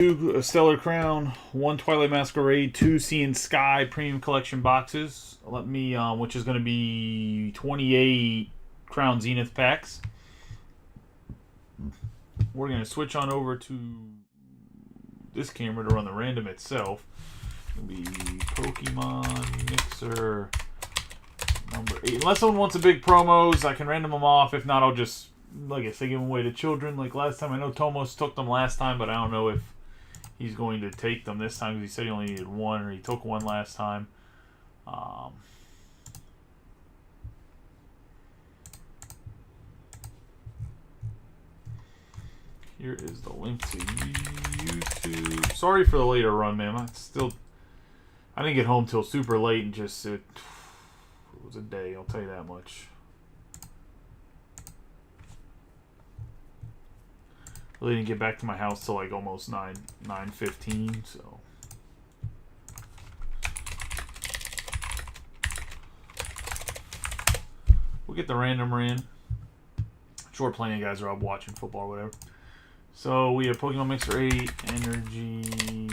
2 Stellar Crown, 1 Twilight Masquerade, 2 Sea and Sky Premium Collection boxes. Let me, which is going to be 28 Crown Zenith packs. We're going to switch on over to this camera to run the random itself. It'll be Pokemon Mixer number 8. Unless someone wants a big promos, I can random them off. If not, I'll just, like I say, give them away to children. Like last time, I know Tomos took them last time, but I don't know if he's going to take them this time because he said he only needed 1, or he took 1 last time. Here is the link to YouTube. Sorry for the later run, man. I didn't get home till super late and just it was a day. I'll tell you that much. Really didn't get back to my house till like almost 9:15. So. We'll get the random ran. Sure, plenty of guys are up watching football or whatever. So we have Pokemon Mixer 8, Energy.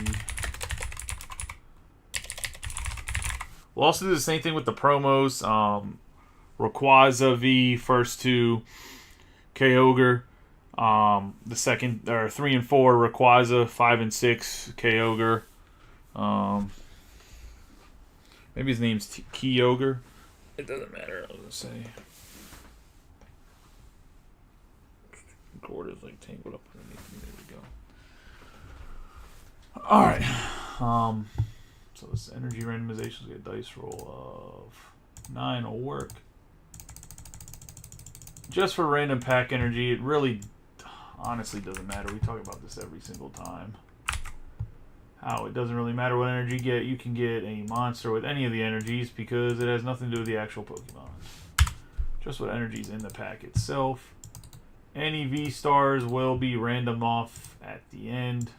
We'll also do the same thing with the promos. Rayquaza V, first 2, Kyogre. The second, or 3 and 4, Rayquaza, 5 and 6, Kyogre. Maybe his name's Kyogre. It doesn't matter, I was going to say. Cord is like tangled up underneath me. There we go. Alright. So this energy randomization will get a dice roll of 9 will work. Just for random pack energy, it really honestly doesn't matter. We talk about this every single time. How it doesn't really matter what energy you get. You can get a monster with any of the energies because it has nothing to do with the actual Pokemon. Just what energy's in the pack itself. Any V-Stars will be random off at the end.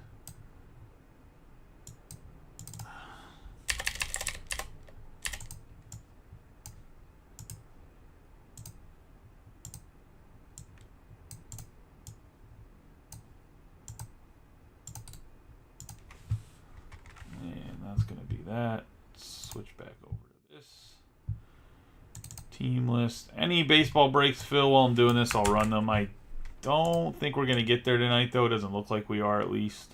And that's going to be that. Switch back over to this. Team list. Any baseball breaks, Phil, while I'm doing this, I'll run them. I don't think we're going to get there tonight, though. It doesn't look like we are, at least.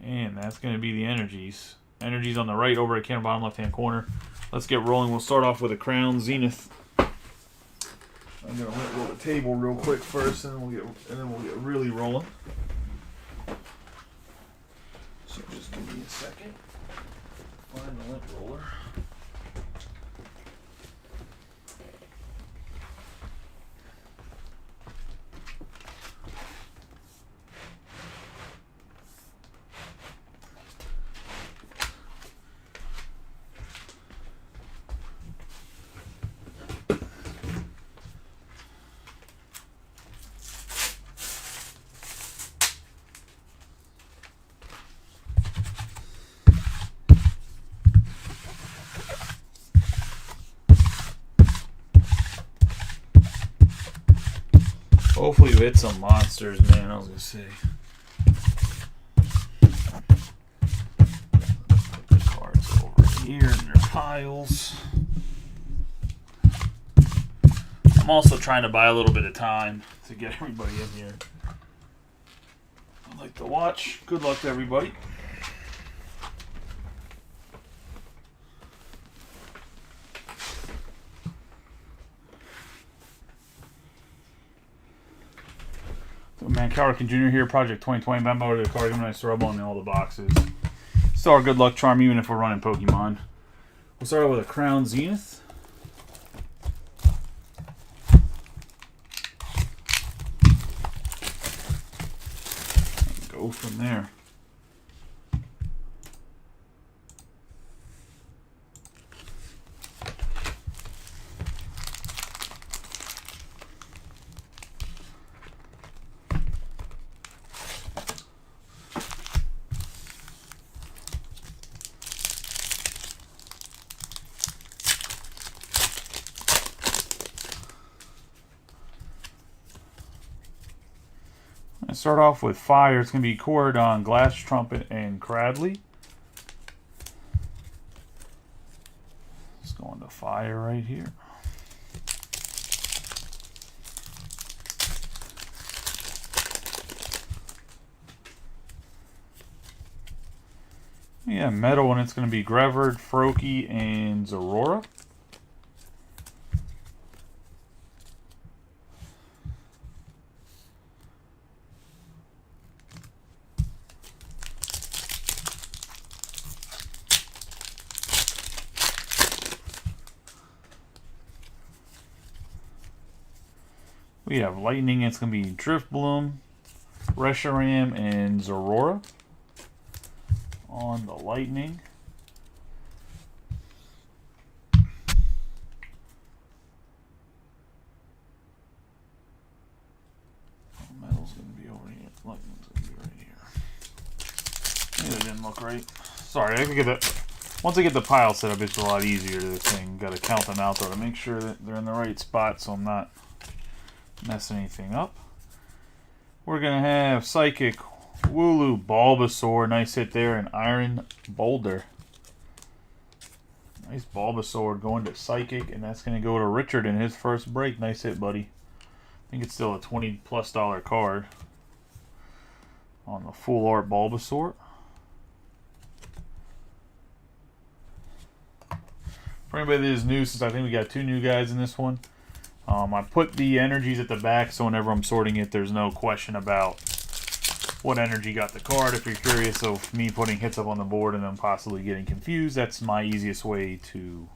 And that's going to be the energies. Energies on the right over at camera bottom left-hand corner. Let's get rolling. We'll start off with a Crown Zenith. I'm going to roll the table real quick first, and then we'll get really rolling. So just give me a second. Find the lint roller. Hopefully we hit some monsters, man, I was going to say. Put the cards over here in their piles. I'm also trying to buy a little bit of time to get everybody in here. I'd like to watch. Good luck to everybody. Man, Cowrican Jr. here, Project 2020. I'm out of the card. I'm going to rub on all the boxes. Still our good luck charm, even if we're running Pokemon. We'll start with a Crown Zenith. And go from there. start off with fire. It's going to be Corridon, Glass Trumpet, and Cradley. Let's go into fire right here. Yeah, metal, and it's going to be Grevard, Froakie, and Zorora. We have Lightning, it's going to be Drifbloom, Reshiram, and Zorora. On the Lightning. Metal's going to be over here. Lightning's going to be right here. Maybe that didn't look right. Sorry, I could get that. Once I get the pile set up, it's a lot easier to the thing. Got to count them out though to make sure that they're in the right spot so I'm not messing anything up. We're going to have Psychic, Wooloo, Bulbasaur, nice hit there, and Iron Boulder. Nice Bulbasaur going to Psychic, and that's going to go to Richard in his first break. Nice hit, buddy. I think it's still a $20+ card on the full art Bulbasaur. For anybody that is new, since I think we got 2 new guys in this one, I put the energies at the back so whenever I'm sorting it, there's no question about what energy got the card. If you're curious of me putting hits up on the board and then possibly getting confused, that's my easiest way to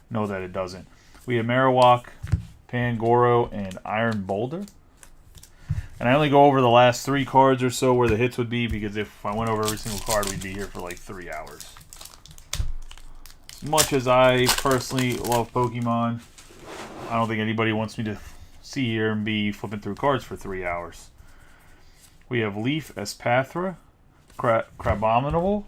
know that it doesn't. We have Marowak, Pangoro, and Iron Boulder. And I only go over the last 3 cards or so where the hits would be, because if I went over every single card, we'd be here for like 3 hours. As much as I personally love Pokemon, I don't think anybody wants me to see here and be flipping through cards for 3 hours. We have Leaf, Espathra, Crabominable,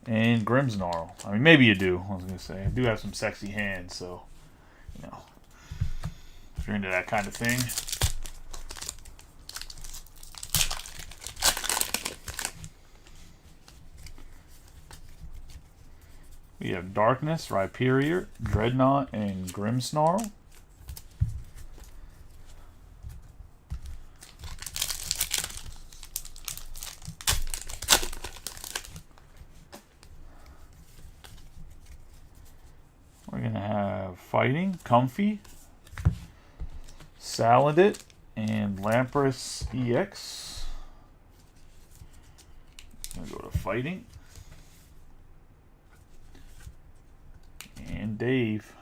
and Grimmsnarl. I mean, maybe you do. I was going to say, I do have some sexy hands, so, you know, if you're into that kind of thing. We have Darkness, Rhyperior, Dreadnought, and Grimmsnarl. We're going to have Fighting, Comfey, Salandit, and Lapras EX. I'm going to go to Fighting. And Dave.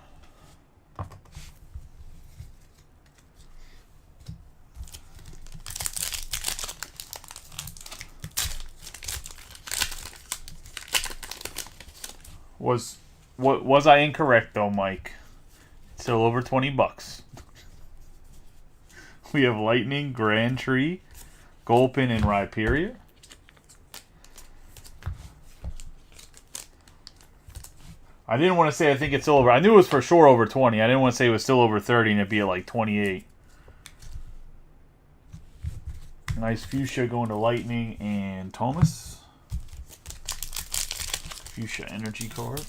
Was I incorrect though, Mike? It's still over $20. We have Lightning, Grand Tree, Gulpin, and Rhyperior. I didn't want to say I think it's still over. I knew it was for sure over 20. I didn't want to say it was still over 30 and it'd be at like 28. Nice Fuchsia going to Lightning and Thomas. Fuchsia energy card.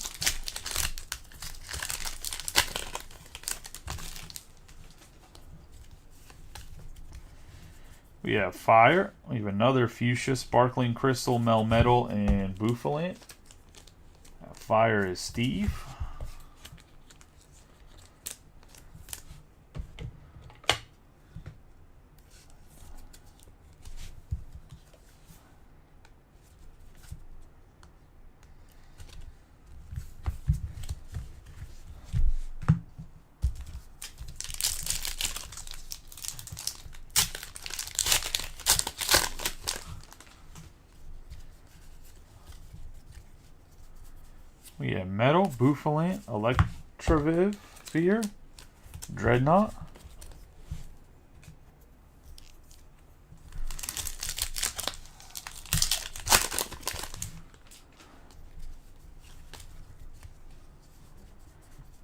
We have Fire. We have another Fuchsia, Sparkling Crystal, Melmetal, and Bouffalant. Fire is Steve. We have Metal, Bouffalant, Electrovivir, Dreadnought.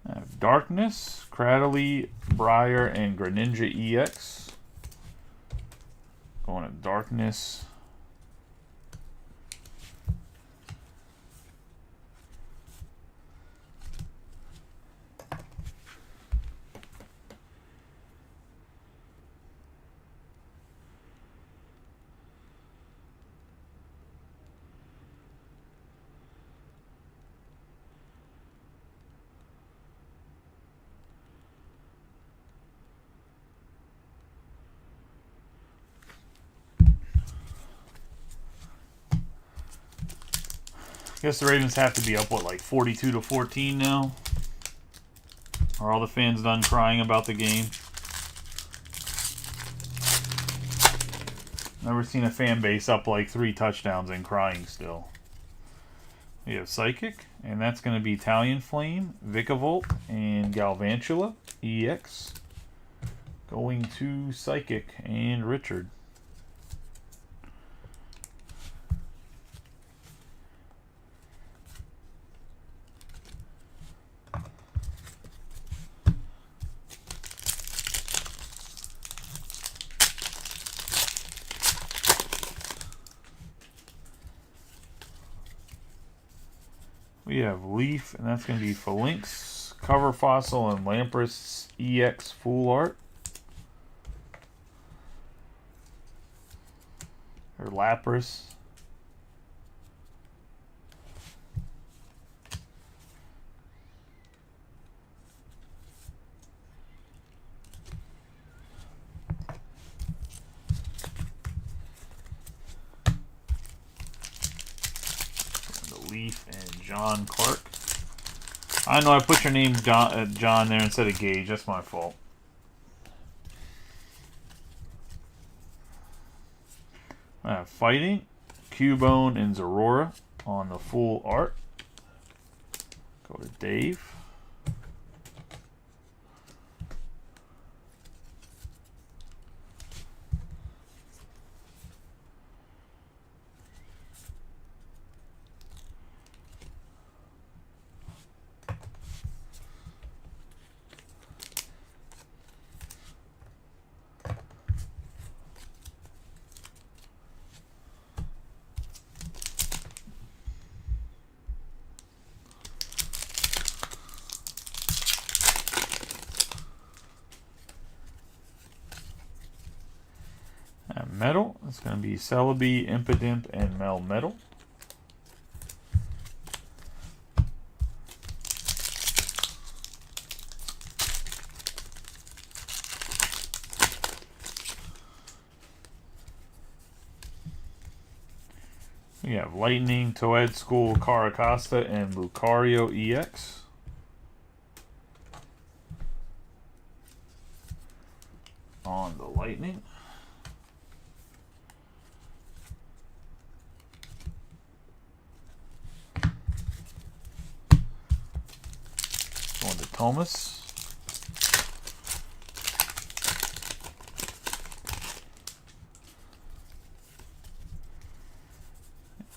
I have Darkness, Cradley, Briar, and Greninja EX. Going to Darkness. I guess the Ravens have to be up, what, like 42-14 now? Are all the fans done crying about the game? Never seen a fan base up like 3 touchdowns and crying still. We have Psychic, and that's going to be Italian Flame, Vikavolt, and Galvantula EX. Going to Psychic and Richard. We have Leaf, and that's going to be Phalanx, Cover Fossil, and Lapras EX Full Art. Or Lapras. Leaf and John Clark. I know I put your name John there instead of Gage. That's my fault. I have Fighting, Cubone, and Zorora on the full art. Go to Dave. Metal, it's going to be Celebi, Impidimp, and Melmetal. We have Lightning, Toedscool, Carracosta, and Lucario EX. On the Lightning. Going to Thomas.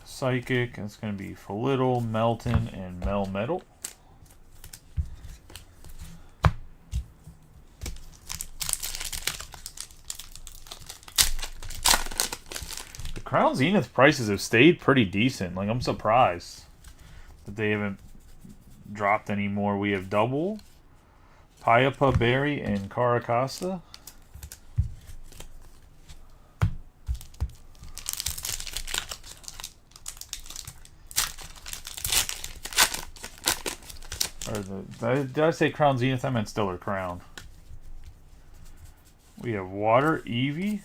Psychic, it's going to be Felittle, Melton, and Melmetal. The Crown Zenith prices have stayed pretty decent. Like, I'm surprised that they haven't dropped anymore. We have Double, Payapa Berry, and Carracosta. Did I say Crown Zenith? I meant Stellar Crown. We have Water, Eevee,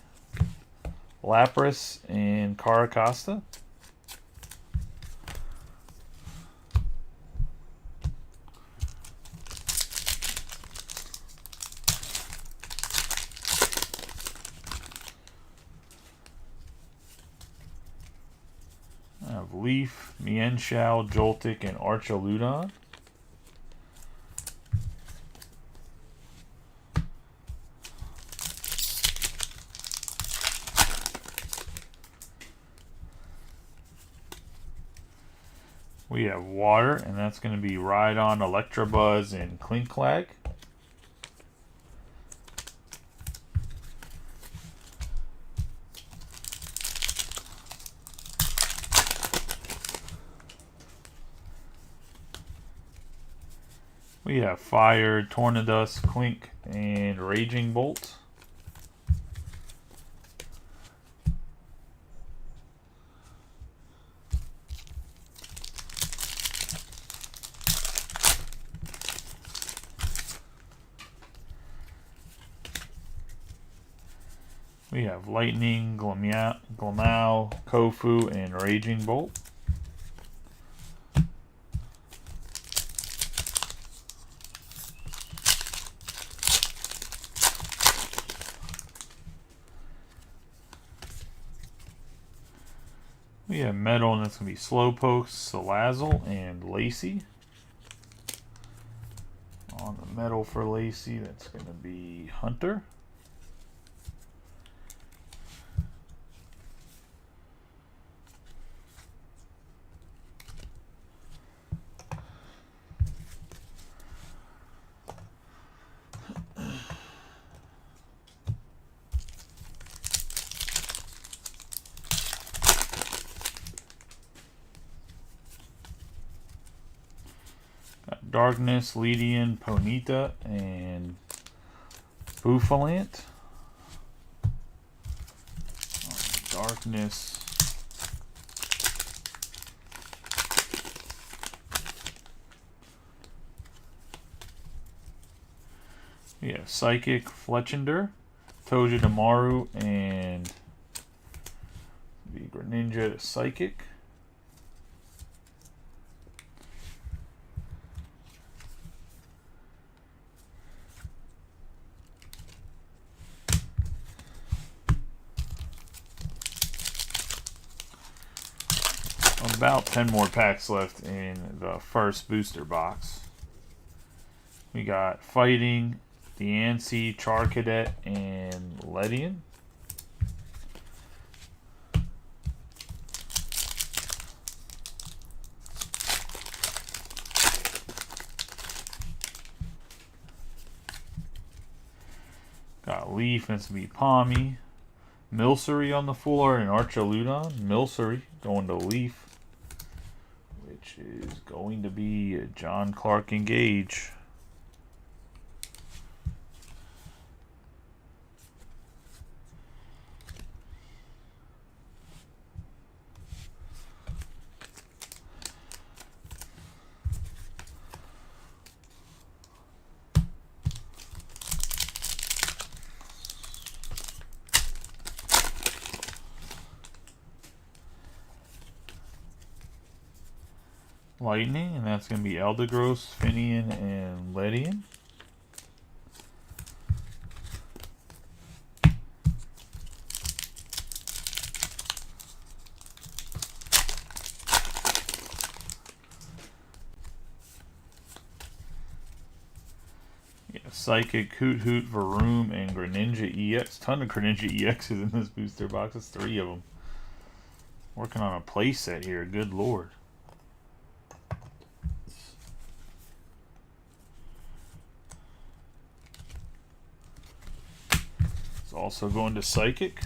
Lapras, and Carracosta. I have Leaf, Mienshao, Joltik, and Archaludon. We have Water, and that's going to be Rhydon, Electabuzz, and Klinklag. We have Fire, Tornadus, Clink, and Raging Bolt. We have Lightning, Glameow, Kofu, and Raging Bolt. We have Metal, and that's going to be Slowpoke, Salazzle, and Lacey. On the Metal for Lacey, that's going to be Hunter. Darkness, Leedian, Ponyta, and Bouffalant. Darkness. We have Psychic, Fletchinder, Togedemaru, and the Greninja to Psychic. About 10 more packs left in the first booster box. We got Fighting, Diancie, Charcadet, and Ledian. Got Leaf, and it's going to be Palmy. Milcery on the full art, and Archaludon. Milcery going to Leaf, which is going to be John Clark Engage. Lightning, and that's going to be Eldegoss, Finian, and Ledian. Yeah, Psychic, Hoot, Varoom, and Greninja EX. Ton of Greninja EXs in this booster box. That's 3 of them. Working on a play set here. Good lord. It's also going to Psychic.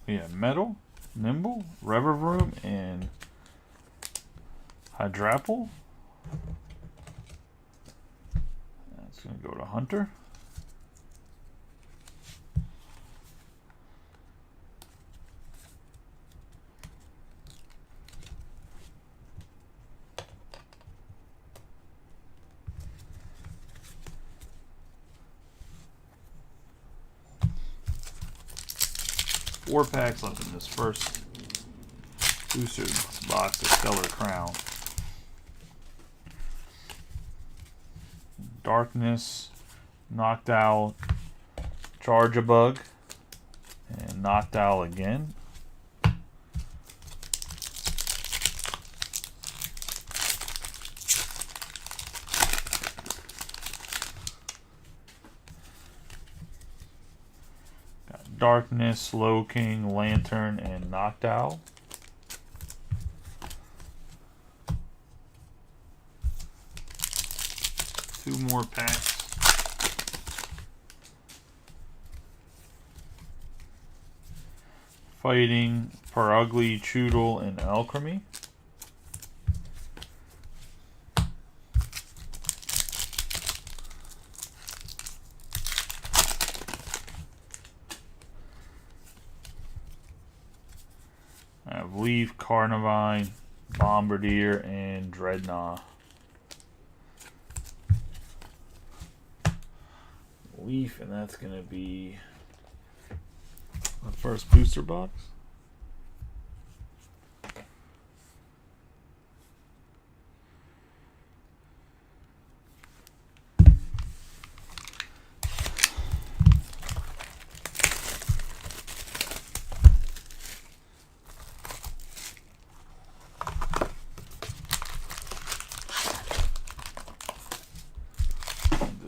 We have Metal, Nimble, Revavroom, and Hydrapple. That's going to go to Hunter. Four packs left in this first booster box of Stellar Crown. Darkness, Noctowl, Charjabug, and Noctowl again. Darkness, Slow King, Lantern, and Noctowl. Two more packs. Fighting, Parugly, Choodle, and Alchemy. I have Leaf, Carnivine, Bombardier, and Dreadnought. Leaf, and that's going to be the first booster box.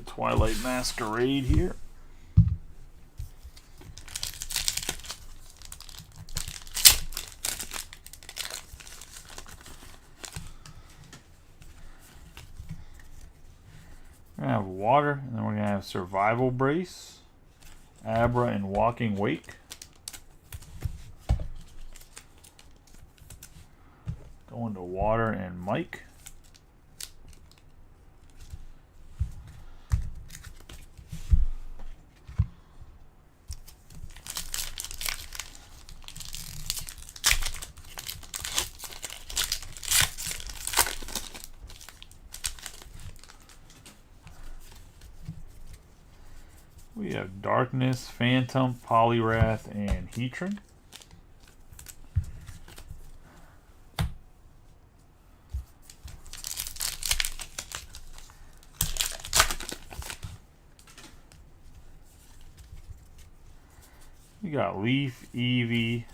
Twilight Masquerade here. We're going to have Water, and then we're going to have Survival Brace, Abra, and Walking Wake. Going to Water and Mike. We have Darkness, Phantom, Poliwrath, and Heatran. We got Leaf, Eevee,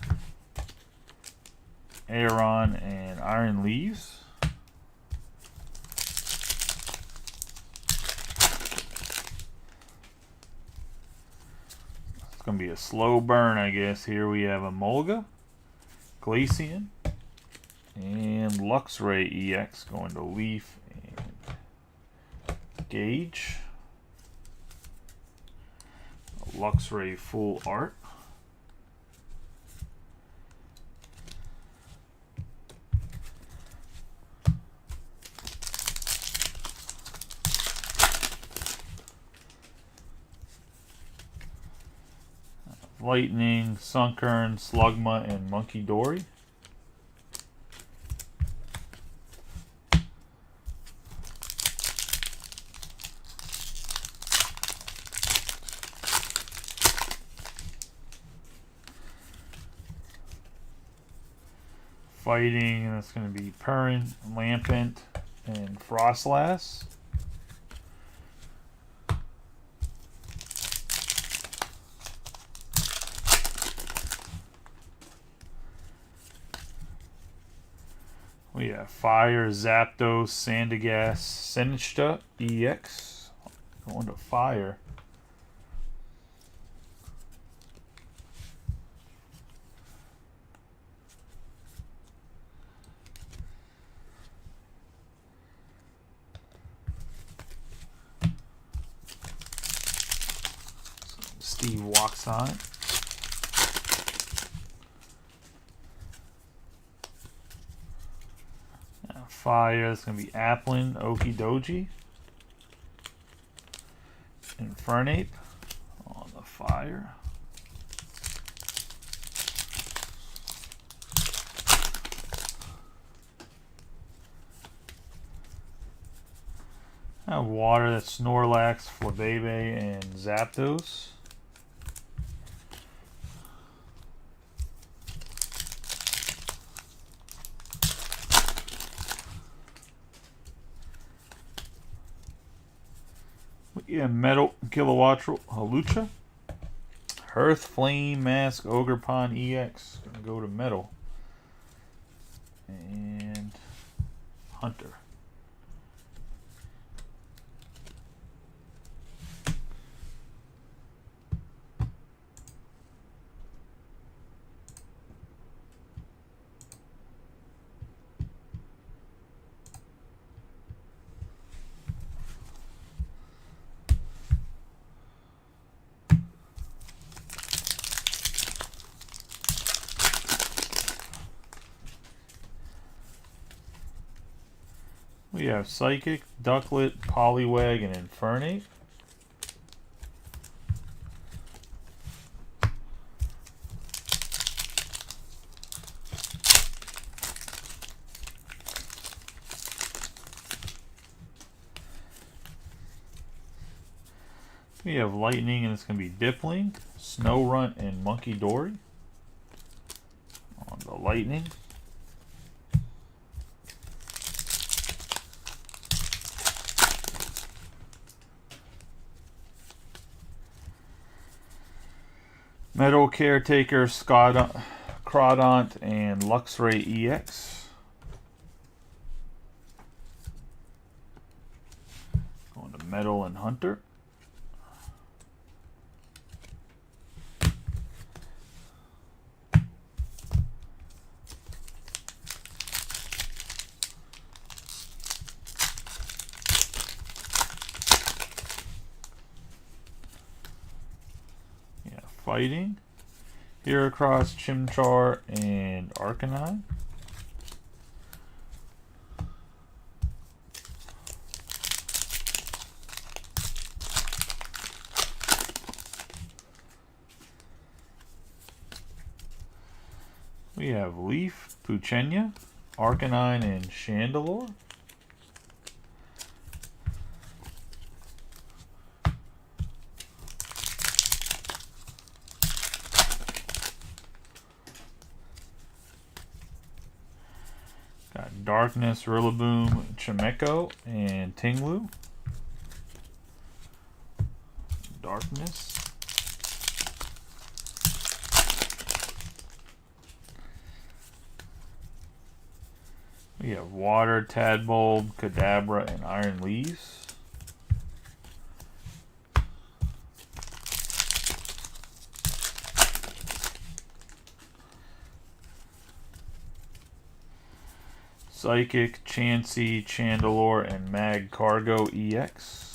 Aeron, and Iron Leaves. It's going to be a slow burn, I guess. Here we have Emolga, Glaceon, and Luxray EX going to Leaf and Gauge. Luxray Full Art. Lightning, Sunkern, Slugma, and Monkey Dory. Fighting, and that's going to be Perrin, Lampent, and Frostlass. We have Fire, Zapdos, Sandygast, Sinistcha, EX. Going to Fire. Steve walks on it. Fire, that's going to be Applin, Okidoji, Infernape on the Fire. I have Water, that's Snorlax, Flabebe, and Zapdos. Yeah, Metal, Kilowattrel, Halucha, Hearth, Flame, Mask, Ogerpon, EX. Gonna go to Metal. And Hunter. We have Psychic, Ducklet, Poliwag, and Infernape. We have Lightning, and it's going to be Dipling, Snorunt, and Monkey Dory. On the Lightning. Metal Caretaker, Crawdont, and Luxray EX. Going to Metal and Hunter. Fighting, Heracross, Chimchar, and Arcanine. We have Leaf, Puchenya, Arcanine, and Chandelure. Got Darkness, Rillaboom, Chimecho, and Tinglu. Darkness. We have Water, Tadbulb, Kadabra, and Iron Leaves. Psychic, Chansey, Chandelure, and Magcargo EX.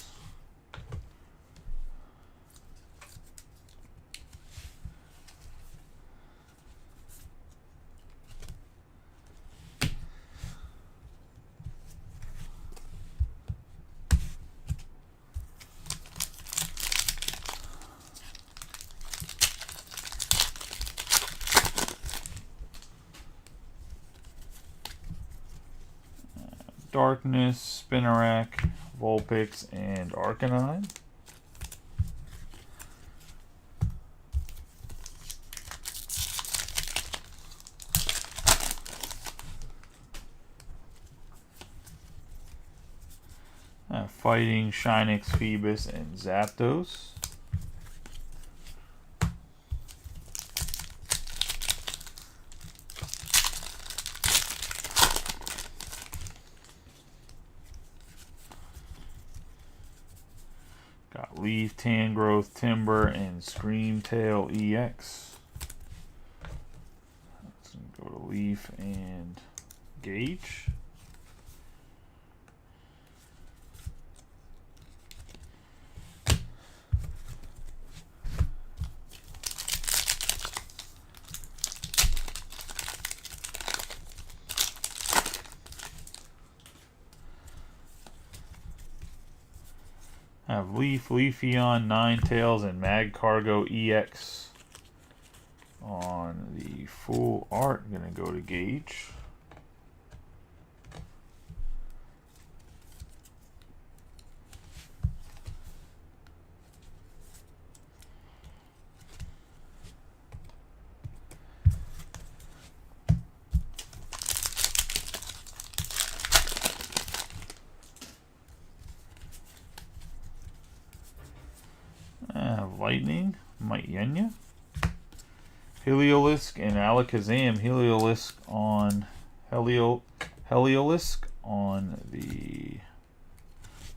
Darkness, Spinarak, Vulpix, and Arcanine. Fighting, Shinx, Phoebus, and Zapdos. Got Leaf, Tangrowth, Timber, and Screamtail EX. Let's go to Leaf and Gauge. Have Leaf, Leafeon, Ninetales, and Magcargo EX on the full art. I'm going to go to Gauge. Lightning, Myenya, Heliolisk, and Alakazam. Heliolisk on the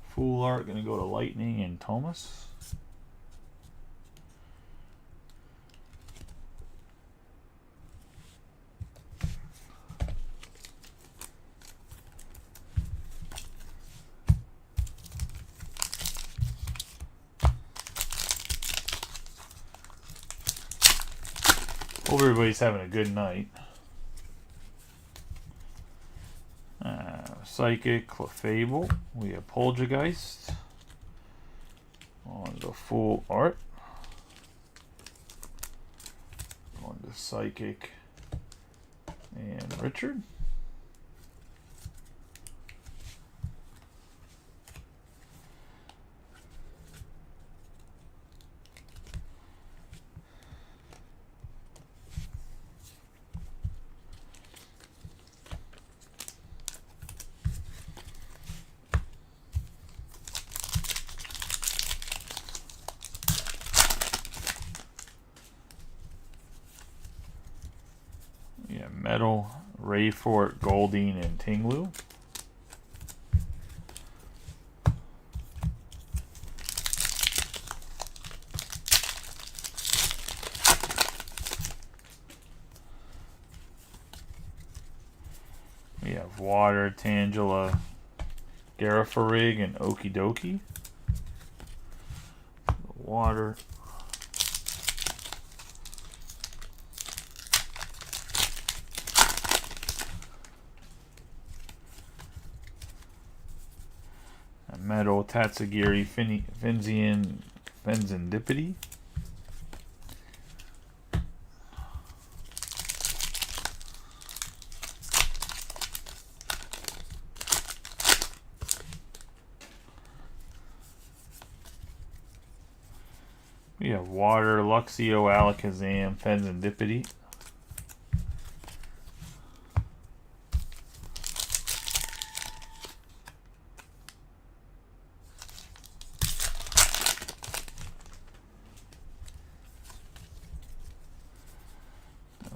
full art. Going to go to Lightning and Thomas. Hope everybody's having a good night. Psychic, Clefable. We have Poltergeist. On the full art. On the Psychic and Richard. Yeah, Metal, Rayfort, Goldeen, and Tinglu. We have Water, Tangela, Garafarig, and Okie Dokie. Water. Metal, Tatsugiri, Finzian, Fenzindipity. We have Water, Luxio, Alakazam, Fenzindipity.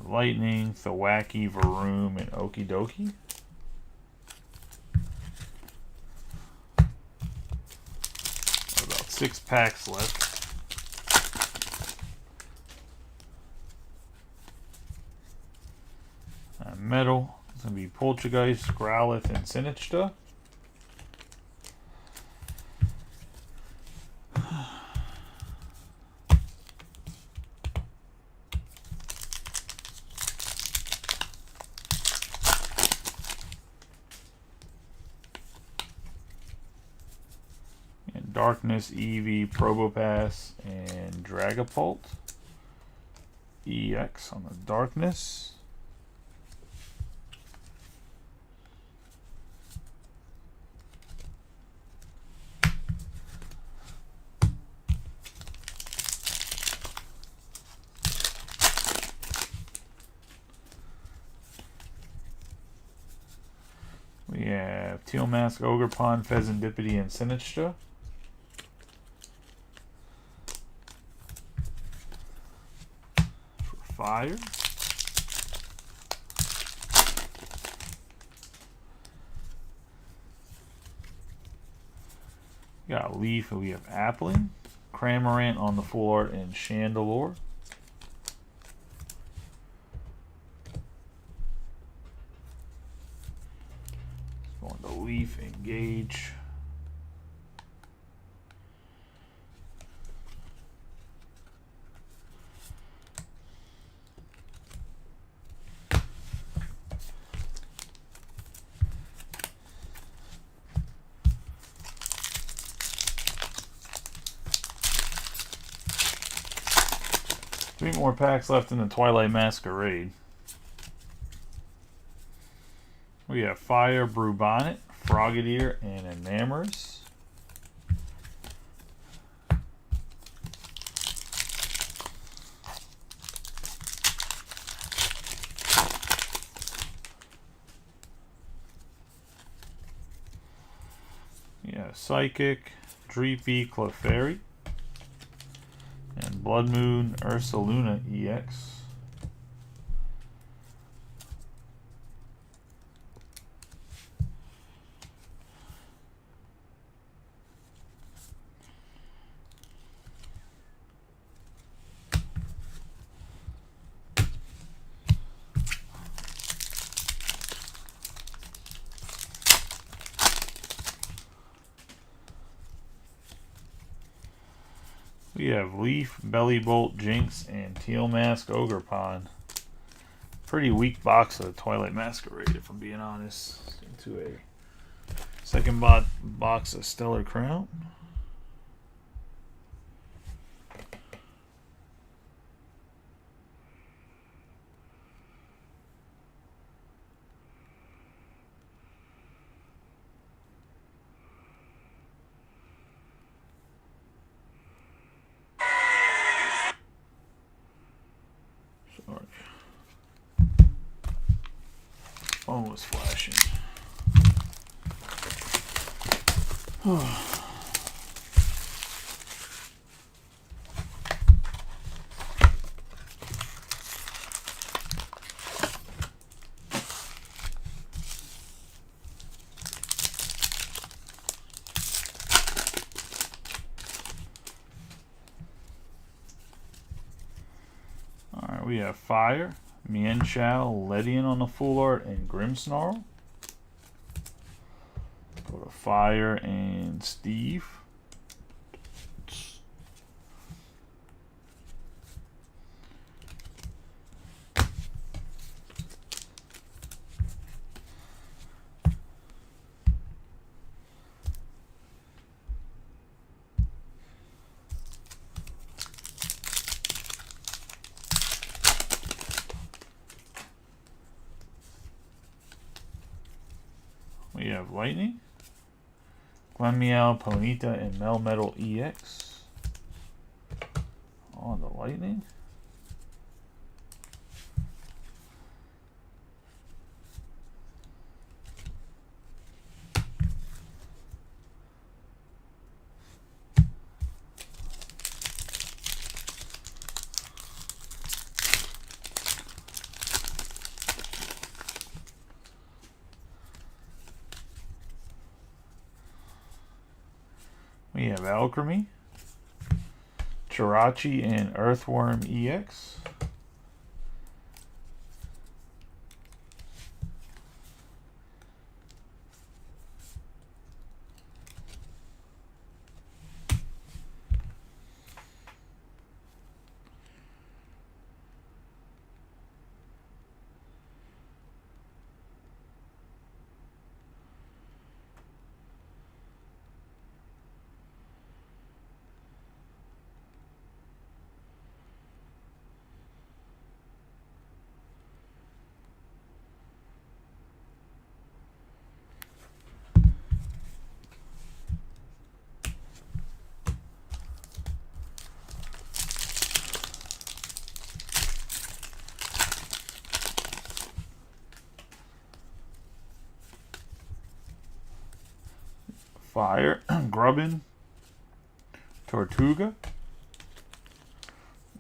Lightning, Thwackey, Varoom, and Okie Dokie. About 6 packs left. Metal, it's going to be Poltergeist, Growlithe, and Sinistcha. Darkness, Eevee, Probopass, and Dragapult. EX on the Darkness. We have Teal Mask, Ogerpon, Fezandipity, and Sinistcha. Fire. We got Leaf, and we have Appling, Cramorant on the full art, and Chandelure. Going to Leaf, Engage. Three more packs left in the Twilight Masquerade. We have Fire, Brubonnet, Frogadier, and Enamorous. Yeah, Psychic, Dreepy, Clefairy, and Blood Moon, Ursaluna EX. We have Leaf, Bellybolt, Jinx, and Teal Mask, Ogerpon. Pretty weak box of the Twilight Masquerade, if I'm being honest. Into a Second box of Stellar Crown. Sorry. Phone was flashing. Alright, we have Fire, Mienshao, Ledian on the full art, and Grimmsnarl. Go to Fire and Steve. We have Lightning, Glenmeow, Ponyta, and Melmetal EX on the Lightning. We have Alchemy, Jirachi, and Earthworm EX. Fire, Grubbin, Tortuga,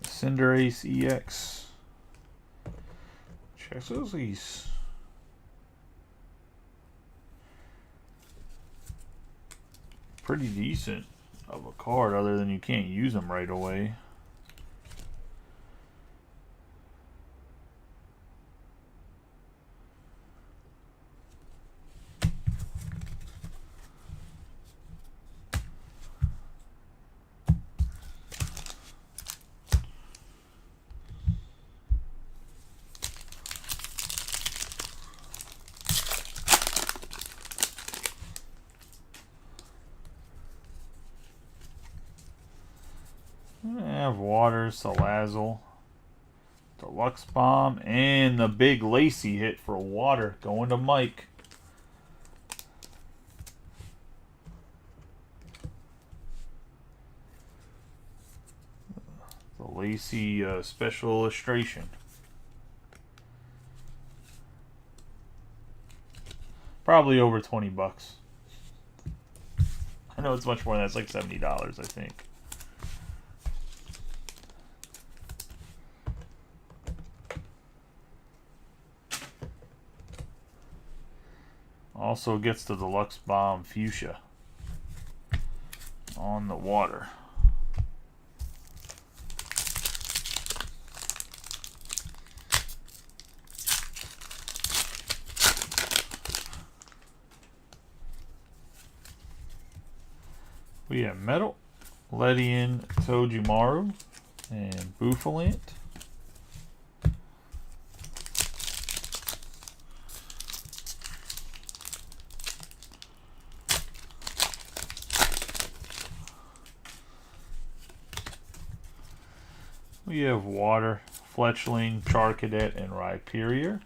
Cinderace EX. Check these. Pretty decent of a card, other than you can't use them right away. I have Water, Salazzle, Deluxe Bomb, and the big Lacy hit for Water going to Mike. The Lacy special illustration. Probably over 20 bucks. I know it's much more than that. It's like $70, I think. Also gets the Deluxe Bomb Fuchsia on the Water. We have Metal, Ledian, Tojimaru, and Bouffalant. We have Water, Fletchling, Charcadet, and Rhyperior.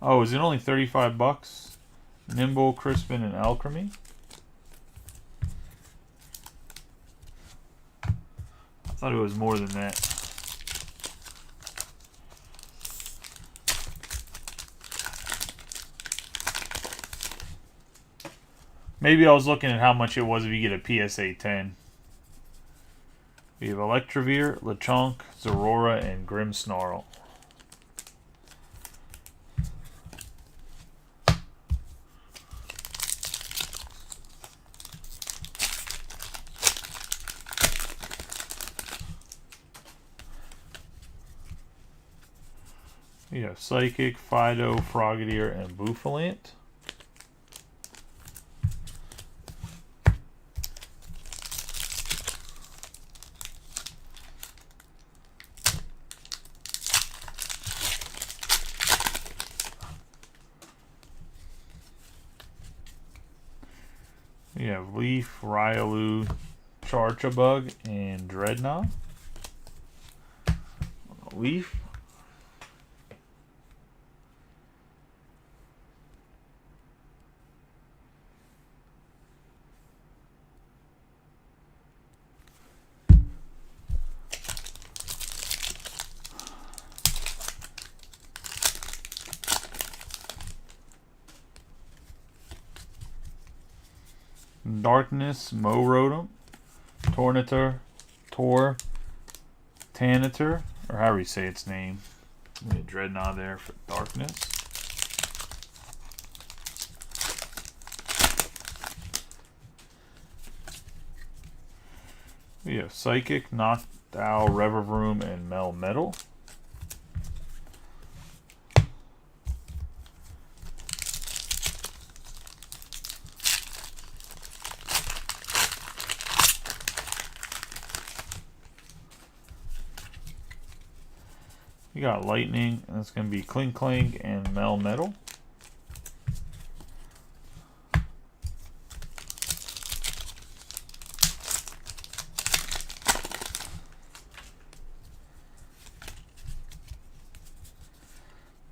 Oh, is it only 35 bucks? Nimble, Crispin, and Alchemy. I thought it was more than that. Maybe I was looking at how much it was if you get a PSA 10. We have Electivire, Lechonk, Zorora, and Grimmsnarl. We have Psychic, Fido, Frogadier, and Bouffalant. We have Leaf, Riolu, Charjabug, and Dreadnought. Leaf. Darkness, Morotom, Tornator, Tanator, or however you say its name. We have Dreadnought there for Darkness. We have Psychic, Noctowl, Revavroom, and Melmetal. We got Lightning, and it's going to be Klinklang and Melmetal.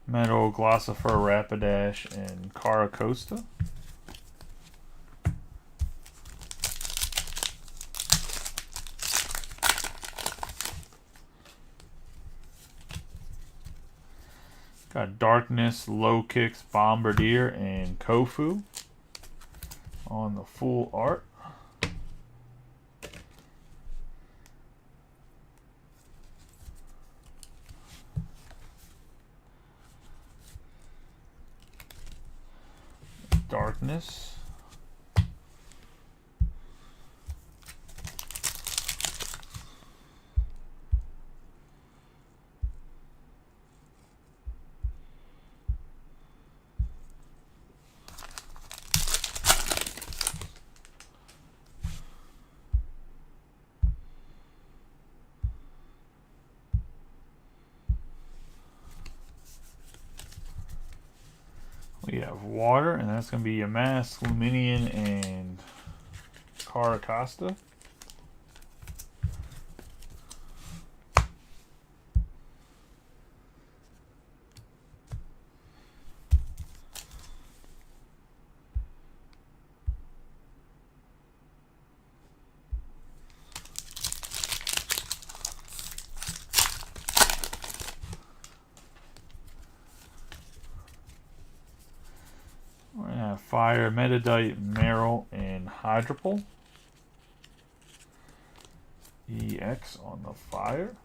Metal, Glossifer, Rapidash, and Caracosta. Got Darkness, Low Kicks, Bombardier, and Kofu on the full art. Darkness. We have Water, and that's going to be Yamask, Luminion, and Caracosta. We're going to have Fire, Metadite, Meryl, and Hydropole. EX on the Fire.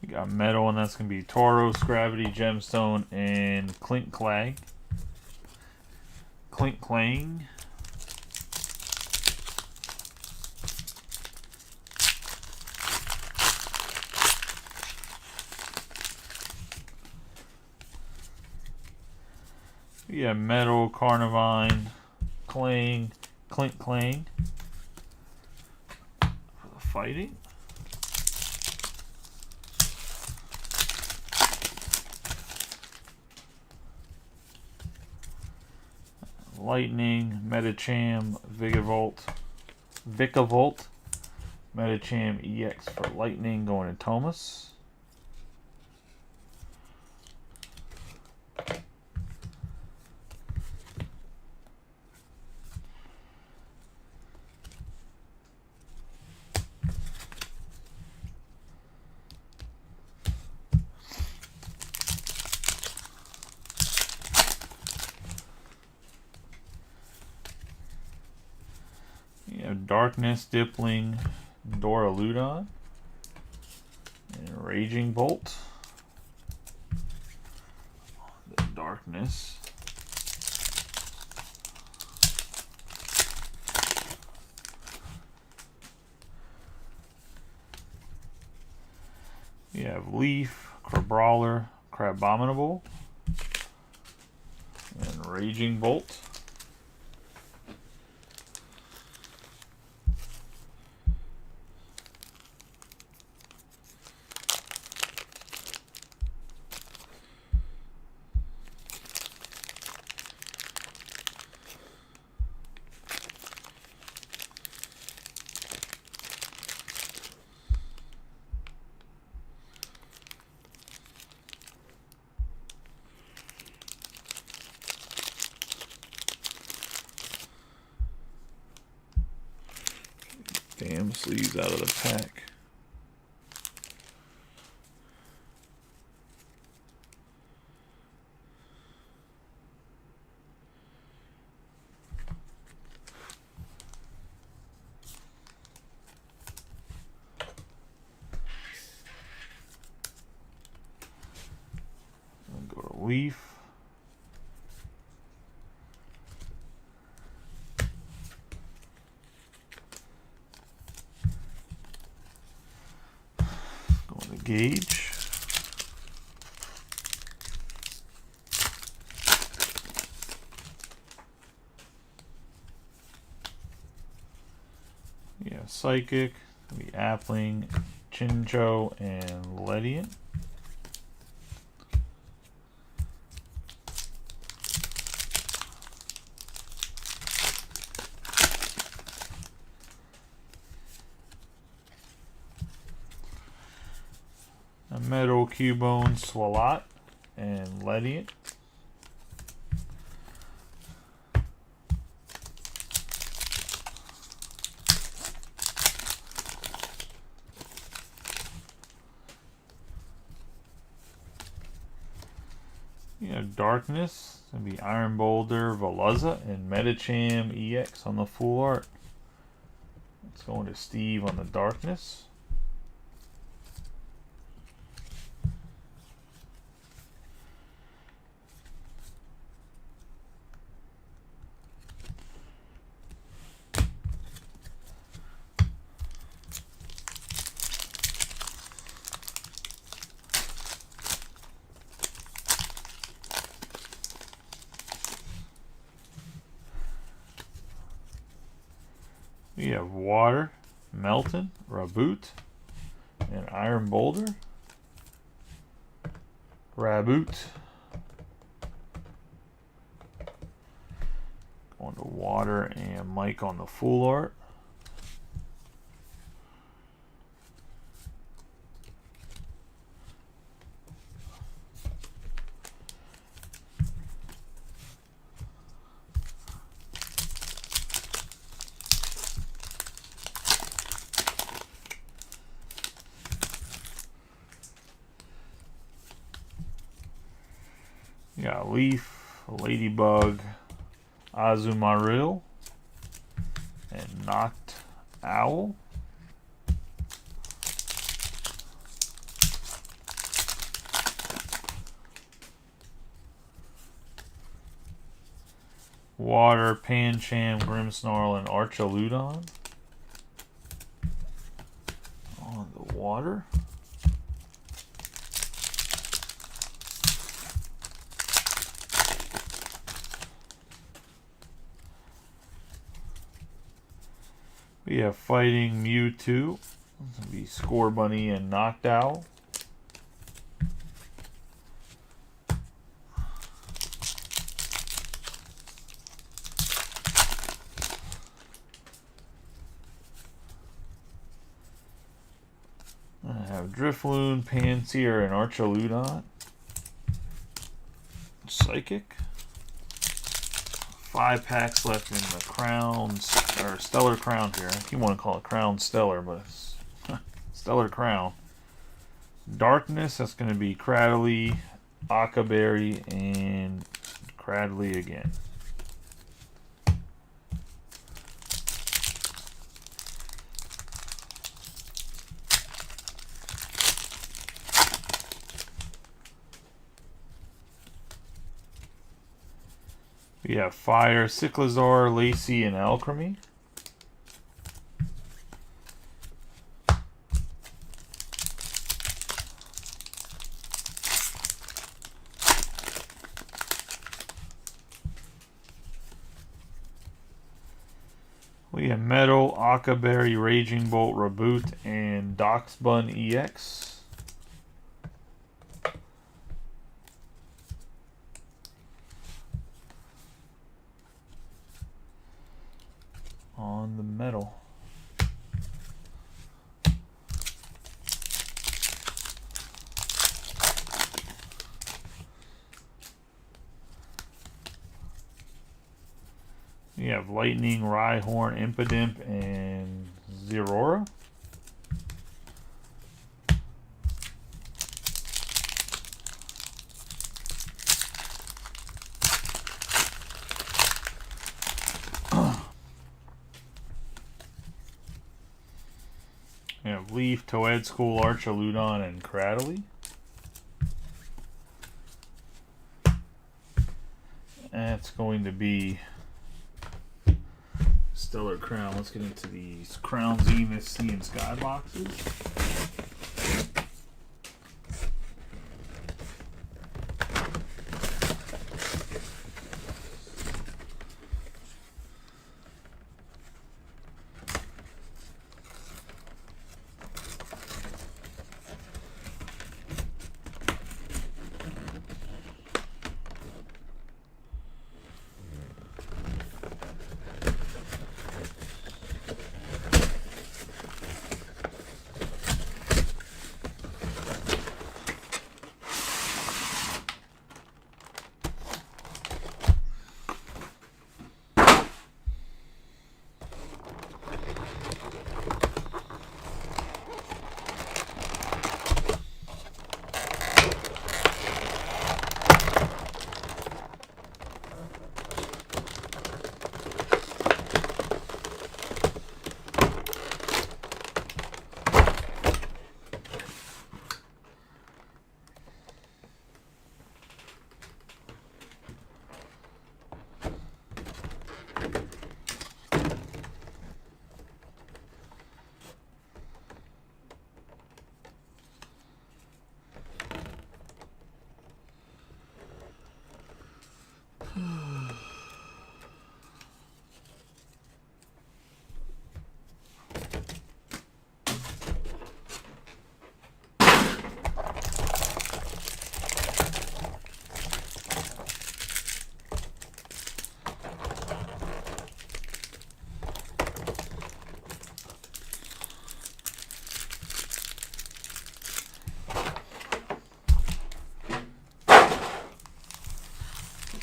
We got Metal, and that's going to be Tauros, Gravity, Gemstone, and Klinklang. Yeah, Metal, Carnivine, Clang, Clink Clang. For the fighting. Lightning, Metacham, Vikavolt, Metacham EX for Lightning going to Thomas. Darkness, Dipling, Doraludon, and Raging Bolt. The Darkness. You have Leaf, Crabrawler, Crabominable, and Raging Bolt. Damn sleeves out of the pack. Go to Leaf. Gauge. Yeah, Psychic, the Appling, Chincho, and Ledian. A Metal, Cubone, Swalot, and Ledian. You have Darkness, it's going to be Iron Boulder, Veluza, and Metacham EX on the full art. It's going to Steve on the Darkness. We have Water, Melton, Raboot, and Iron Boulder. Raboot. Going to Water and Mike on the full art. You got Leaf, Ladybug, Azumarill, and Knocked Owl. Water, Pancham, Grimmsnarl, and Archaludon. On the Water. We have Fighting Mewtwo. This will be Score Bunny and Knocked Owl. I have Drifloon, Pansear, and Archaludon. Psychic. 5 packs left in the Crowns, or Stellar Crown here. You want to call it Crown Stellar, but it's Stellar Crown. Darkness, that's going to be Cradley, Akaberry, and Cradley again. We have Fire, Cyclizar, Lacey, and Alchemy. We have Metal, Akaberry, Raging Bolt, Reboot, and Doxbun EX. On the metal. We have Lightning, Rhyhorn, Impidimp, and Zeraora. We have Leaf, Toedscool, Archaludon, and Cradley. That's going to be Stellar Crown. Let's get into these Crown Zenith Sea and Sky boxes.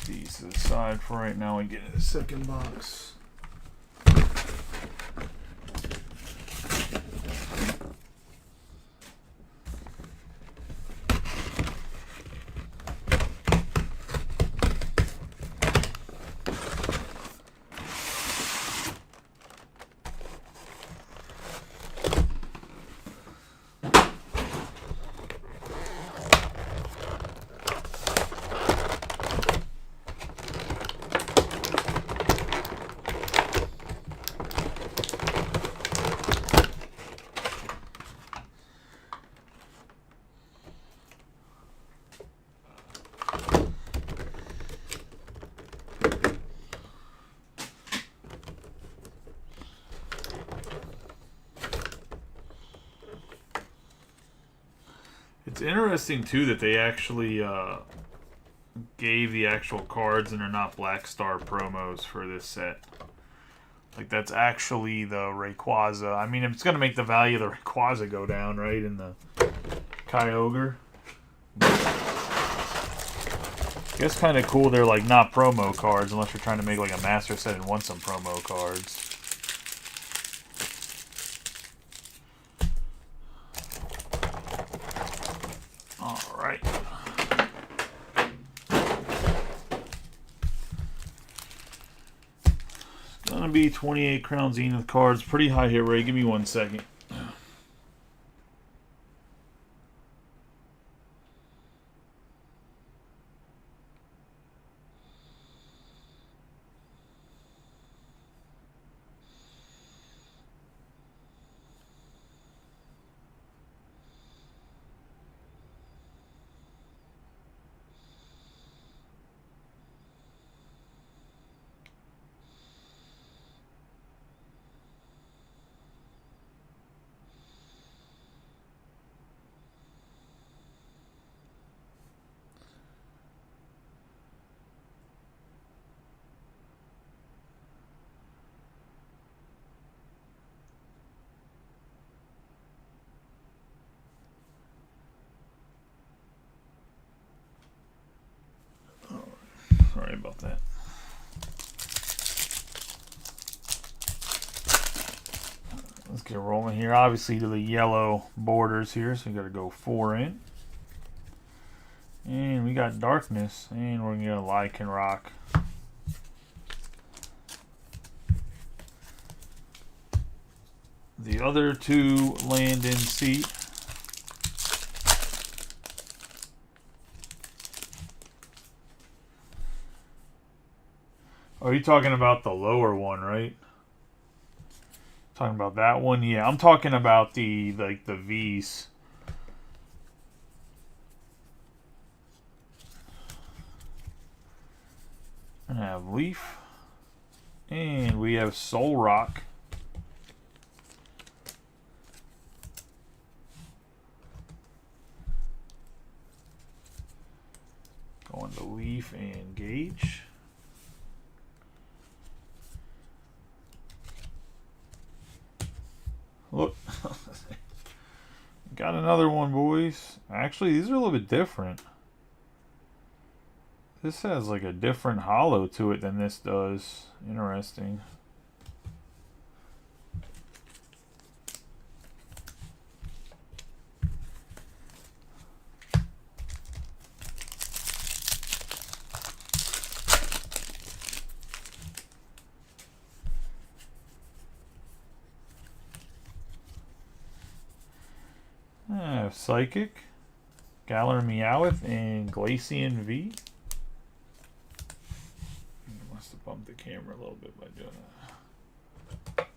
These to the side for right now and get in the second box. interesting too that they actually gave the actual cards and they're not Black Star promos for this set. Like, that's actually the Rayquaza. I mean, it's going to make the value of the Rayquaza go down, right, in the Kyogre. I guess kind of cool they're, like, not promo cards unless you're trying to make, like, a master set and want some promo cards. Alright. It's going to be 28 Crown Zenith cards. Pretty high hit rate. Give me 1 second. Sorry about that. Let's get rolling here. Obviously to the yellow borders here, so we got to go 4 in. And we got Darkness, and we're going to get a Lycanroc. The other 2 land in seat. Oh, you're talking about the lower one, right? Talking about that one? Yeah, I'm talking about the V's. I have Leaf. And we have Solrock. Going to Leaf and Gauge. Look, got another one, boys. Actually, these are a little bit different. This has like a different holo to it than this does. Interesting. Psychic, Galar Meowth, and Glaceon V. I must have bumped the camera a little bit by doing that.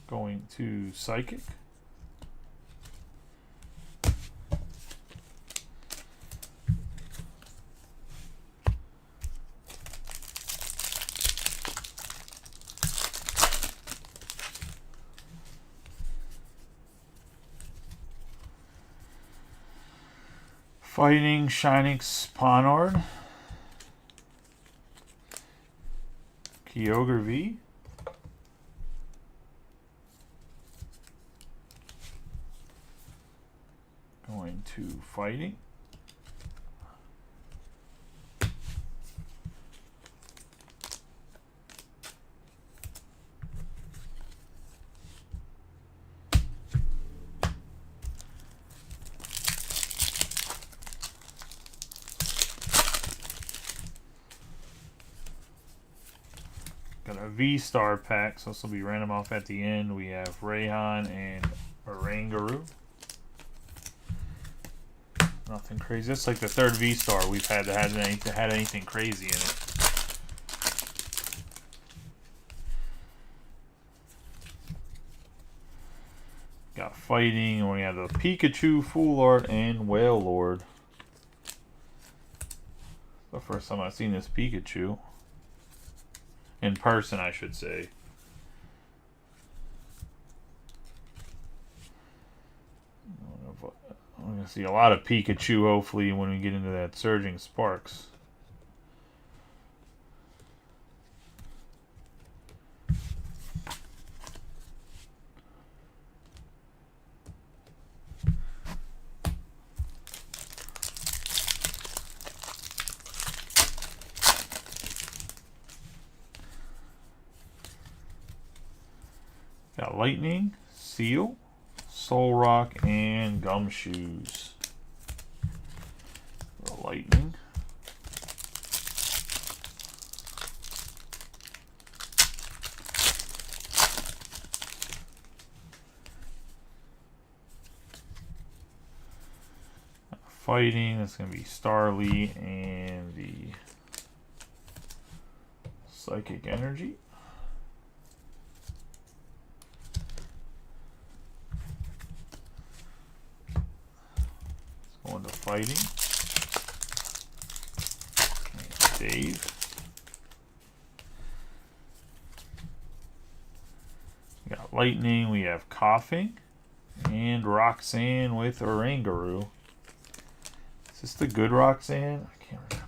Going to Psychic. Fighting Shinx Ponard. Kyogre V. Going to Fighting. Got a V-Star pack, so this will be random off at the end. We have Rayhan and Oranguru. Nothing crazy. That's like the 3rd V-Star we've had that had anything crazy in it. Got Fighting, and we have the Pikachu, Full Art, and Whale Lord. The first time I've seen this Pikachu. In person, I should say. We're going to see a lot of Pikachu, hopefully, when we get into that Surging Sparks. Got Lightning, Seal, Solrock, and Gumshoes. Lightning. Fighting, that's going to be Starly and the Psychic Energy. Going to Fighting. And Dave. We got Lightning, we have Coughing, and Roxanne with Oranguru. Is this the good Roxanne? I can't remember.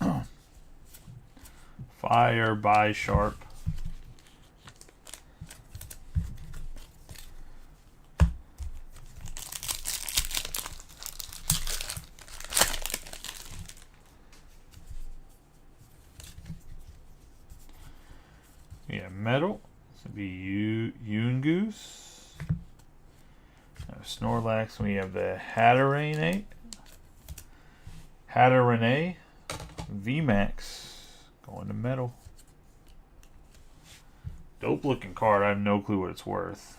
Oh. Fire by Sharp. We have Metal. This would be Yungoos. Snorlax. We have the Hatterene. VMAX. Going to Metal. Dope looking card. I have no clue what it's worth.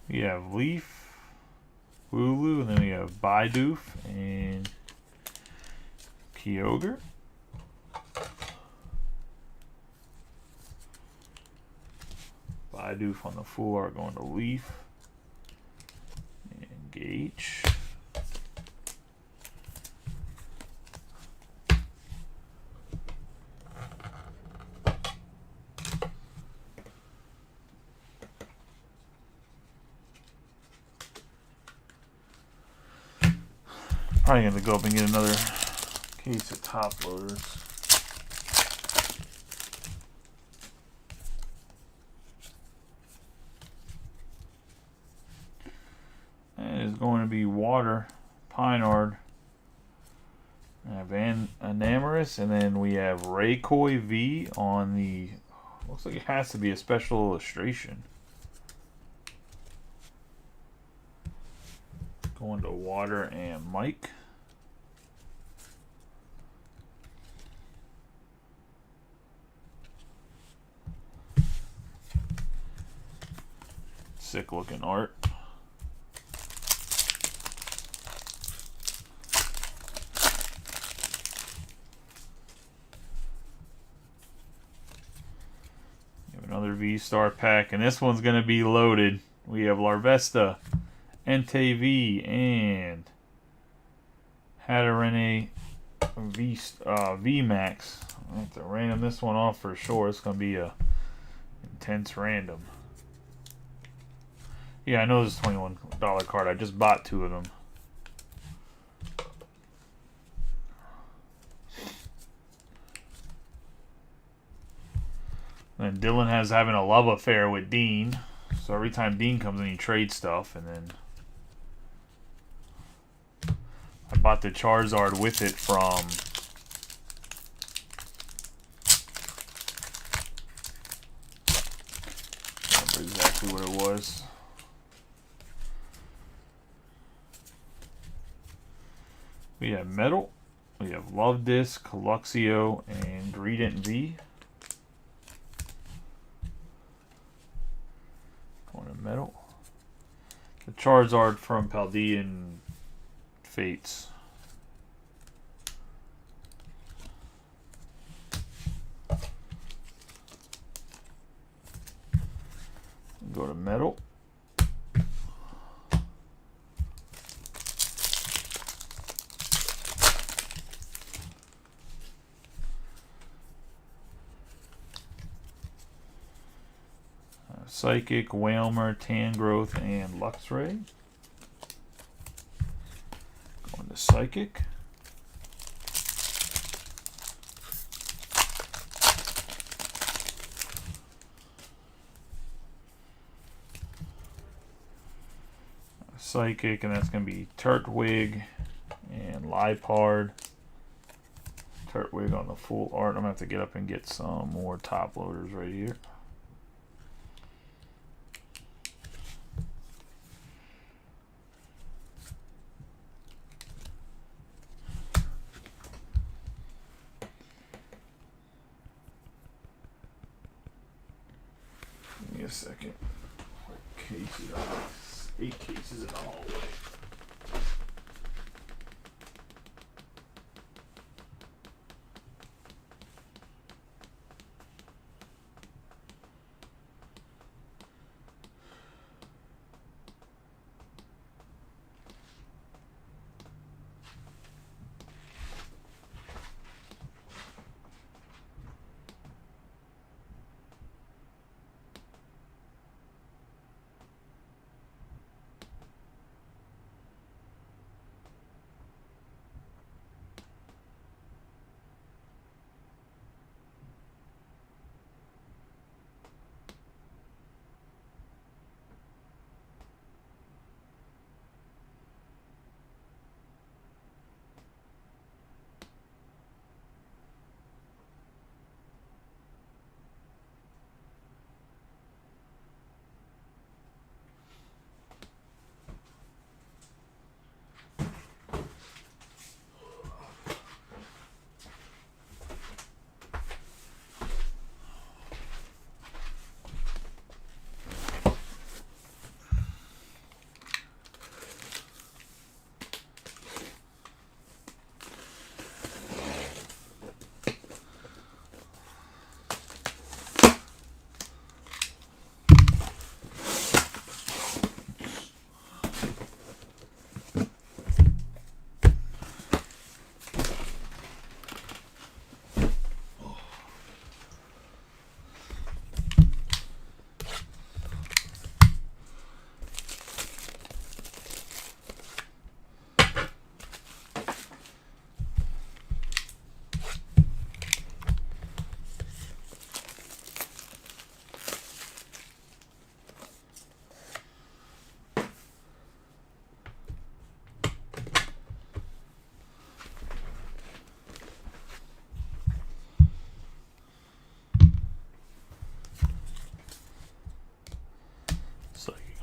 We have Leaf, Wooloo, and then we have Bidoof and Kyogre. Bidoof on the full art going to Leaf. And Gage. Probably going to go up and get another case of top loaders. That is going to be Water, Pinard, Anamoris, and then we have Rayquaza V on the, looks like it has to be a special illustration. Going to Water and Mike. Sick looking art. We have another V-Star pack, and this one's going to be loaded. We have Larvesta, Entei V, and Hatterene VMAX. I have to random this one off for sure. It's going to be a intense random. Yeah, I know this is a $21 card. I just bought 2 of them. And Dylan has having a love affair with Dean. So every time Dean comes in, he trades stuff. And then I bought the Charizard with it from exactly what it was. We have Metal. We have Love Disc, Luxio, and Greedent V. Going to Metal. The Charizard from Paldean Fates. Go to Metal. Psychic, Whalmer, Tangrowth, and Luxray. Going to Psychic. Psychic, and that's going to be Turtwig and Liepard. Turtwig on the full art. I'm going to have to get up and get some more top loaders right here. Give me a second. What cases are 8 cases in the hallway.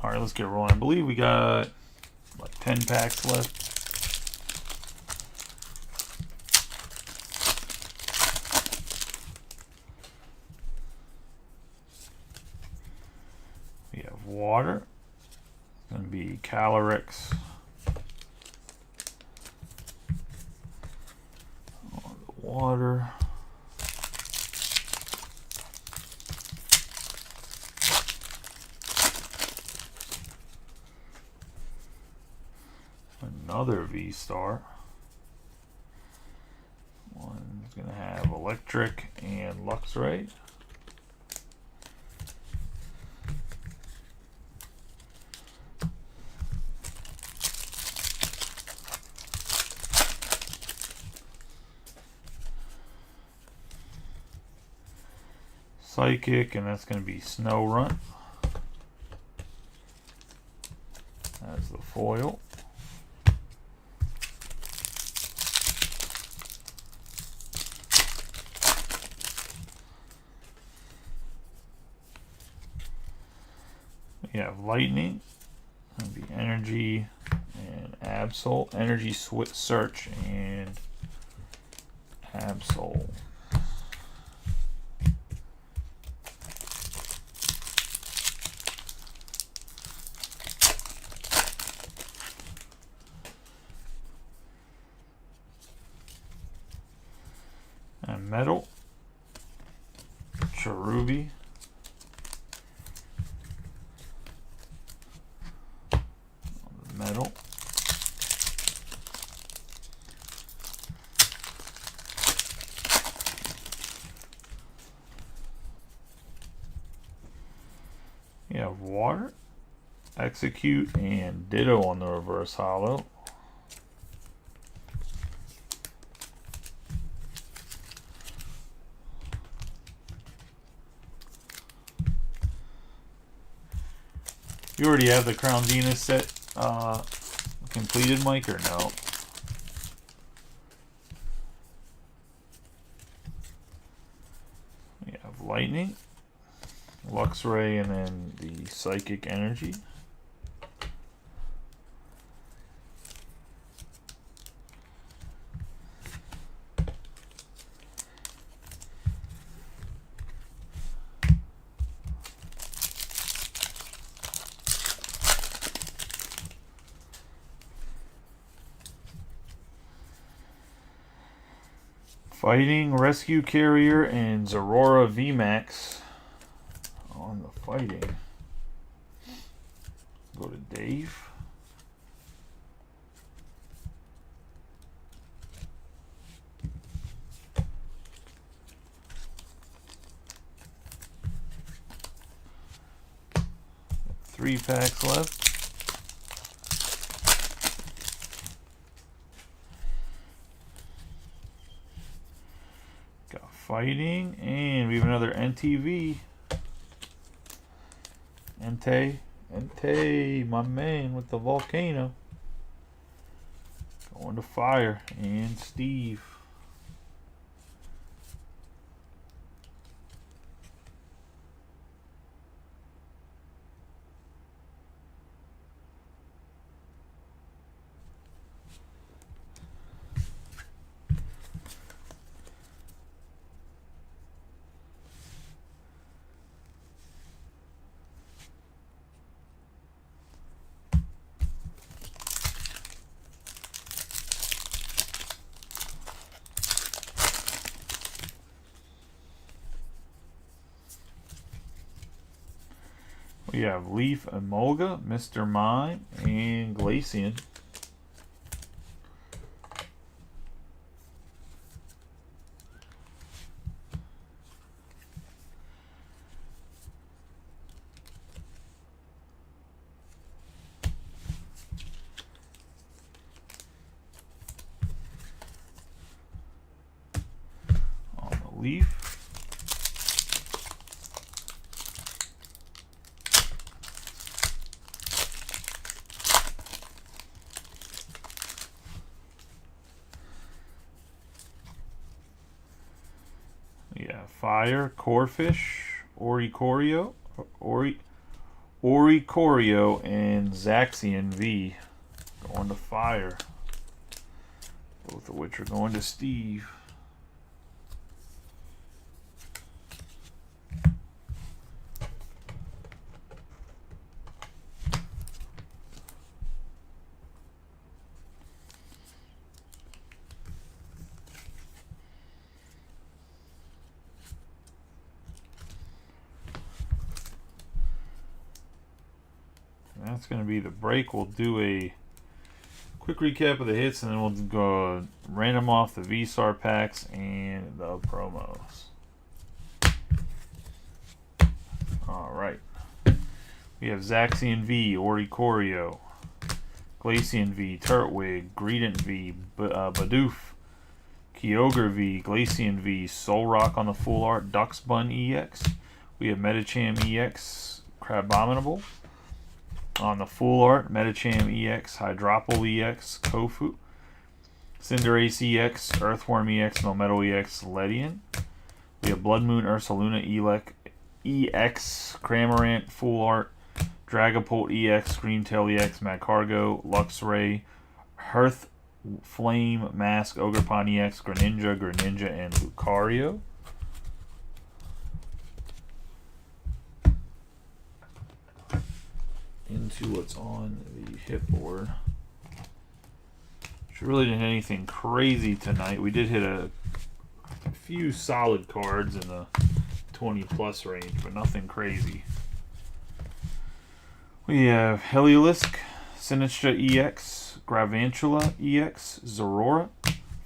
All right, let's get rolling. I believe we got like 10 packs left. We have water. It's going to be Calyrex. On the water. Another V-Star. One's going to have Electric and Luxray. Psychic, and that's going to be Snorunt. That's the foil. We have Lightning, the Energy, and Absol. Energy Search and Absol. And Metal, Cherubi, Metal, you have Water, Execute, and Ditto on the reverse holo. You already have the Crown Zenith set completed, Mike, or no? We have Lightning, Luxray, and then the Psychic Energy. Fighting, Rescue Carrier, and Zorora VMAX on the Fighting. Go to Dave. Three packs left. Got Fighting, and we have another NTV. Entei, my man with the volcano. Going to Fire, and Steve. We have Leaf, Emolga, Mr. Mime, and Glaceon. On the Leaf. Yeah, Fire, Corphish, Oricorio, and Zaxian V. Going to Fire. Both of which are going to Steve. That's going to be the break. We'll do a quick recap of the hits, and then we'll go random off the VSAR packs and the promos. Alright. We have Zaxian V, Oricorio, Glaceon V, Turtwig, Greedent V, Bidoof, Kyogre V, Glaceon V, Solrock on the full art, Duxbun EX. We have Medicham EX, Crabominable. On the full art, Medicham EX, Hydropple EX, Kofu, Cinderace EX, Earthworm EX, Melmetal EX, Ledian. We have Blood Moon Ursaluna EX, Cramorant full art, Dragapult EX, Screamtail EX, Magcargo, Luxray, Hearth Flame, Mask, Ogerpon EX, Greninja, and Lucario. Into what's on the hit board. Which really didn't hit anything crazy tonight. We did hit a few solid cards in the 20+ range, but nothing crazy. We have Heliolisk, Sinistra EX, Gravantula EX, Zorora,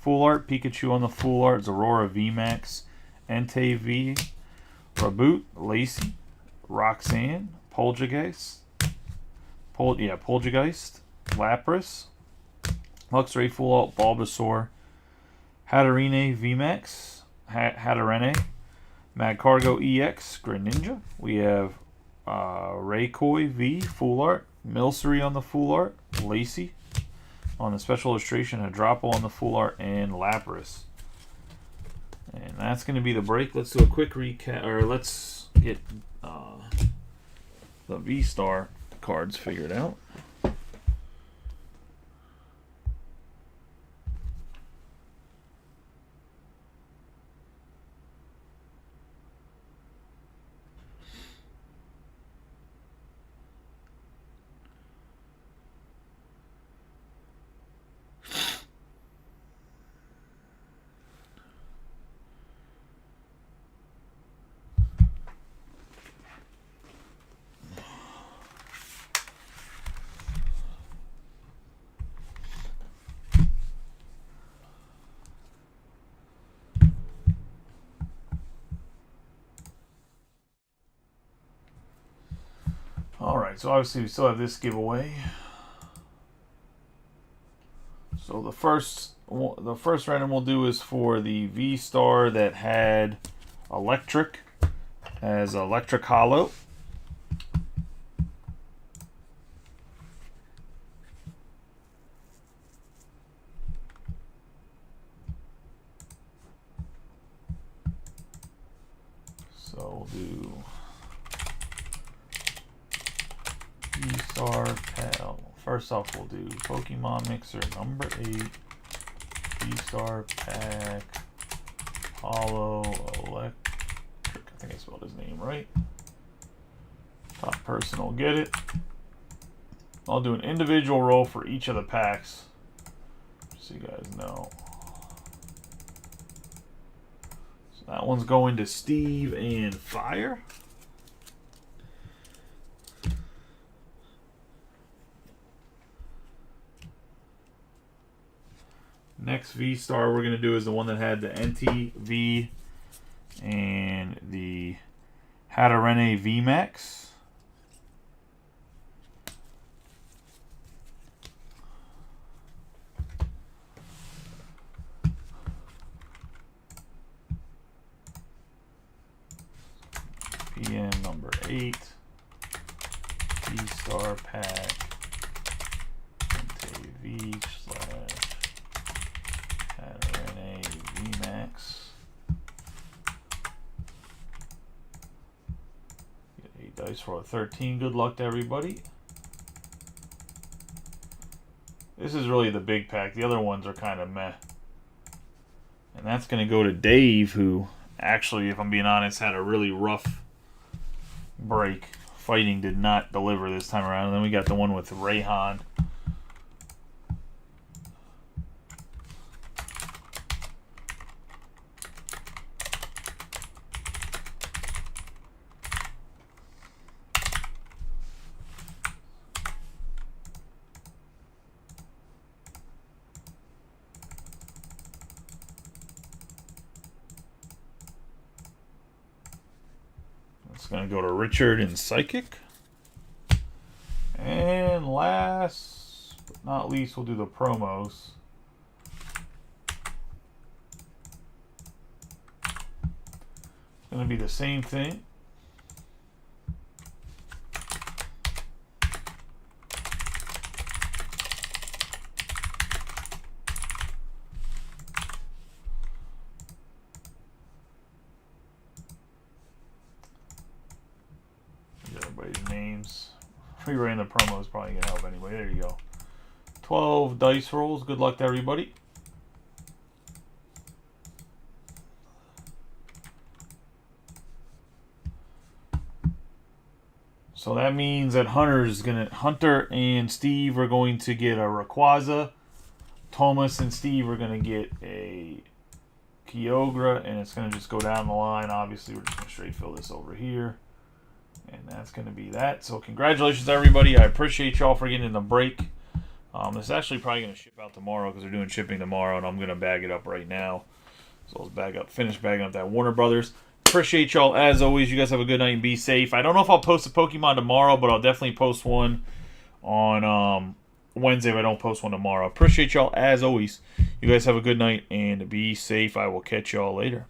Full Art, Pikachu on the Full Art, Zorora VMAX, Entei V, Raboot, Lacey, Roxanne, Poltergeist, Poltergeist, Lapras, Luxray Full Art, Bulbasaur, Hatterene VMAX, Hatterene, Magcargo EX, Greninja. We have Rayquaza V Full Art, Milcery on the Full Art, Lacey on the Special Illustration, Hadropo on the Full Art, and Lapras. And that's going to be the break. Let's do a quick recap, or let's get the V-Star cards figured out. Alright, so obviously we still have this giveaway. So the first random we'll do is for the V-Star that had Electric as Electric Hollow. So we'll do V-Star Pal. First off, we'll do Pokemon Mixer number 8, V-Star Pack, Hollow Electric. I think I spelled his name right. Top person will get it. I'll do an individual roll for each of the packs, so you guys know. So that one's going to Steve and Fire. Next V-Star we're going to do is the one that had the Entei V and the Hatterene VMAX. PM number 8. V-Star Pack. Entei V / Hatterene VMAX. Get 8 dice for a 13. Good luck to everybody. This is really the big pack. The other ones are kind of meh. And that's going to go to Dave, who actually, if I'm being honest, had a really rough break. Fighting did not deliver this time around. And then we got the one with Rayhan. It's going to go to Richard and Psychic. And last but not least, we'll do the promos. It's going to be the same thing. Everybody's names Rewriting the promo is probably going to help anyway. There you go. 12 dice rolls. Good luck to everybody. So that means that Hunter and Steve are going to get a Rayquaza. Thomas and Steve are going to get a Kyogre, and it's going to just go down the line. Obviously, we're just going to straight fill this over here. And that's going to be that. So congratulations, everybody. I appreciate y'all for getting in the break. This is actually probably going to ship out tomorrow because they're doing shipping tomorrow, and I'm going to bag it up right now. So let's finish bagging up that Warner Brothers. Appreciate y'all as always. You guys have a good night and be safe. I don't know if I'll post a Pokemon tomorrow, but I'll definitely post one on Wednesday if I don't post one tomorrow. Appreciate y'all as always. You guys have a good night and be safe. I will catch y'all later.